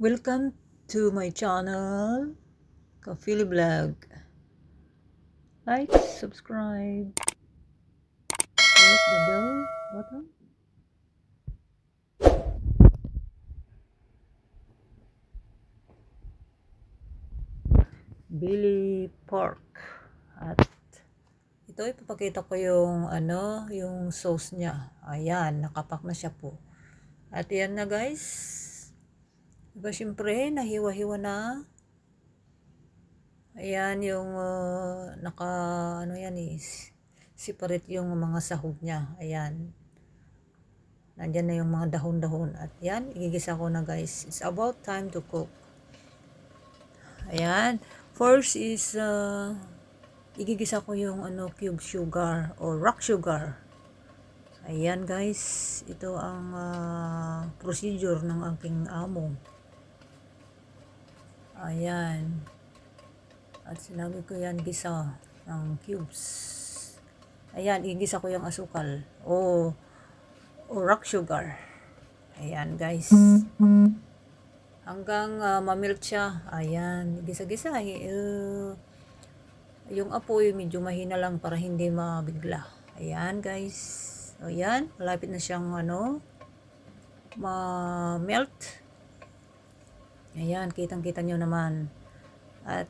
Welcome to my channel, Kafili Vlog. Like, subscribe, press the bell button. Billy Pork. At ito ipapakita ko yung yung sauce niya. Ayan, nakapak na siya po. At yan na guys. Diba syempre, nahiwa-hiwa na. Ayan yung yan separate yung mga sahog niya. Ayan. Nandyan na yung mga dahon-dahon. At yan, igigisa ko na guys. It's about time to cook. Ayan. First is, igigisa ko yung cube sugar or rock sugar. Ayan guys. Ito ang procedure ng aking amo. Ayan. At sinabi ko yan, gisa ng cubes. Ayan, igigisa ko yung asukal. O rock sugar. Ayan guys. Hanggang mamelt siya. Ayan, gisa-gisa. Yung apoy medyo mahina lang para hindi mabigla. Ayan guys. O yan, malapit na siyang ma-melt. Ayan, kitang-kita nyo naman. At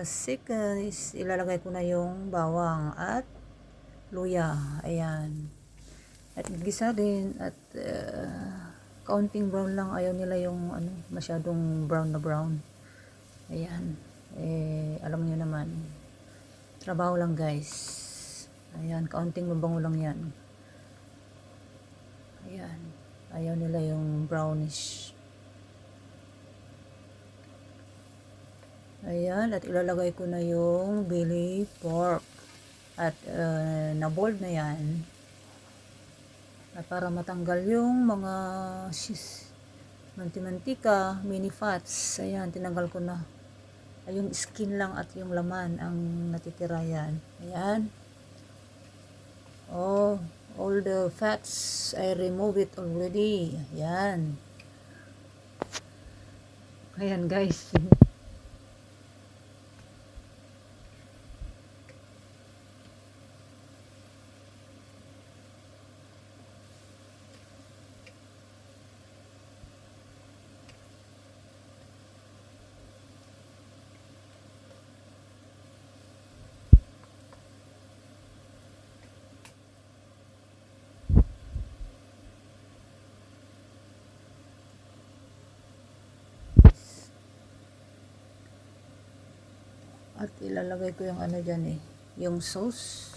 second is ilalagay ko na yung bawang at luya. Ayan. At gisa din at kaunting brown lang, ayaw nila yung masyadong brown na brown. Ayan, alam niyo naman, trabaho lang guys. Ayan, kaunting mabango lang yan. Ayan, ayaw nila yung brownish. Ayan, at ilalagay ko na yung belly pork at na-boiled na yan. At para matanggal yung mga mantika, mini fats. Ayan, tinanggal ko na. Ay, yung skin lang at yung laman ang natitira yan. Ayan. Oh, all the fats, I remove it already. Ayan. Ayan guys. At ilalagay ko yung dyan yung sauce.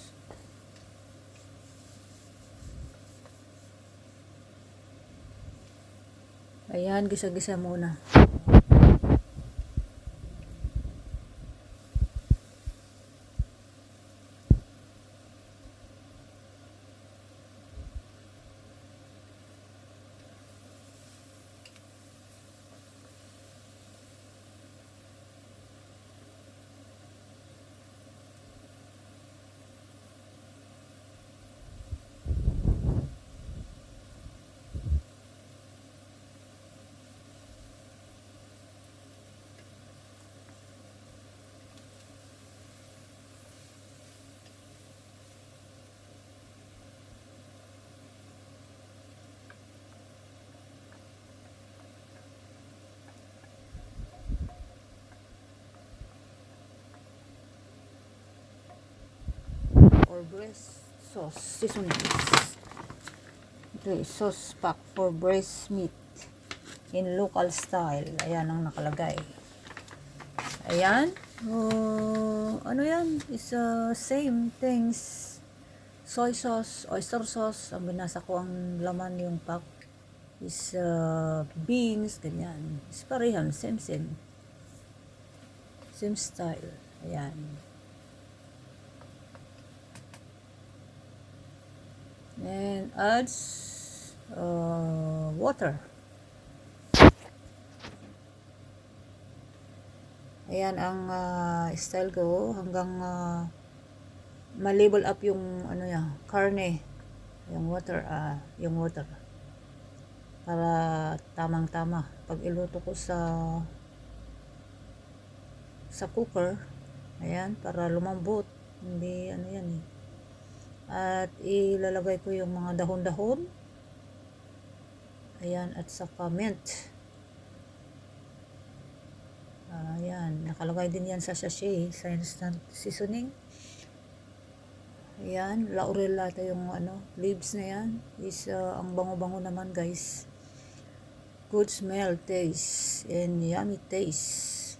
Ayan, gisa-gisa muna. Or breast sauce seasonings. Ito is sauce pack for breast meat in local style. Ayan ang nakalagay. Ayan. Yan? Is same things. Soy sauce, oyster sauce. Ang binasa ko ang laman yung pack is beans, ganyan. Is parehan, same. Same style. Ayan. And adds water. Ayan ang style ko hanggang ma-label up yung karne, yung water. para tamang-tama. Pag iluto ko sa cooker, ayan, para lumambot. Hindi ano yan eh. At ilalagay ko yung mga dahon-dahon. Ayan, at saka mint. Ayan, nakalagay din yan sa sachet, sa instant seasoning. Ayan, laurel ata yung leaves na yan. Ang bango-bango naman guys. Good smell, taste, and yummy taste.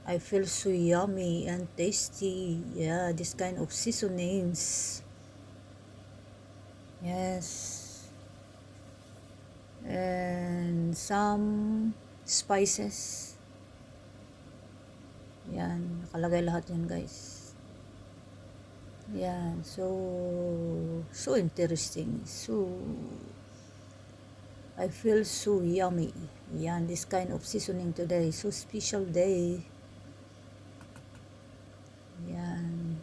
I feel so yummy and tasty. Yeah, this kind of seasonings. Yes. And some spices. Yan, nakalagay lahat yan guys. Yan, so interesting. I feel so yummy. Yan, this kind of seasoning today. So special day. Yan.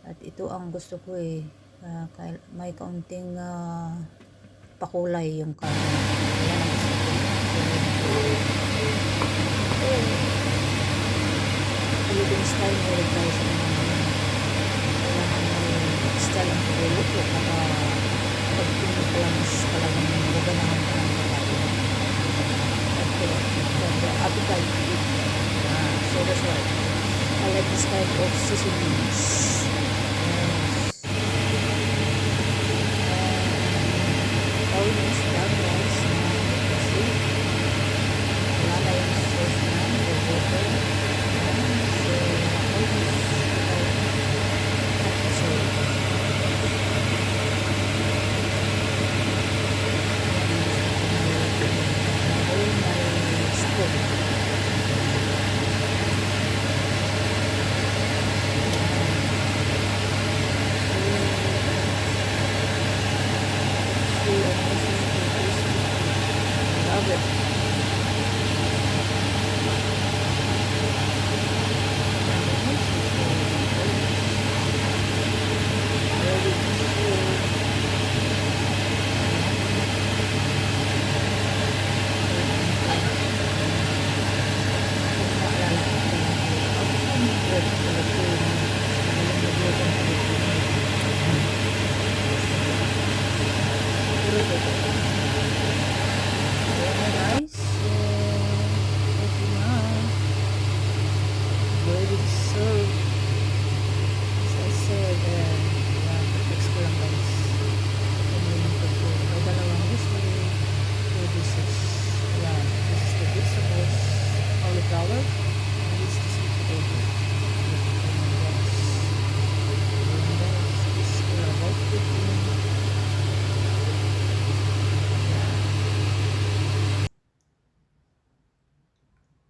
At ito ang gusto ko eh. May kaunting pakulay yung karne. Yan ang gusto ko. Philippine style mo rin tayo sa mga kailangan may style ang pagluluto para pag pinipalamas talagang magaganahan ka ng pagkain. The appetite to eat. So that's why I like this kind of seasonings. Yes. Almost done guys. Kasi wala na yung sauce na or water. So almost love it.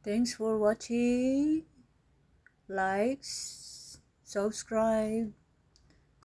Thanks for watching. Likes, subscribe.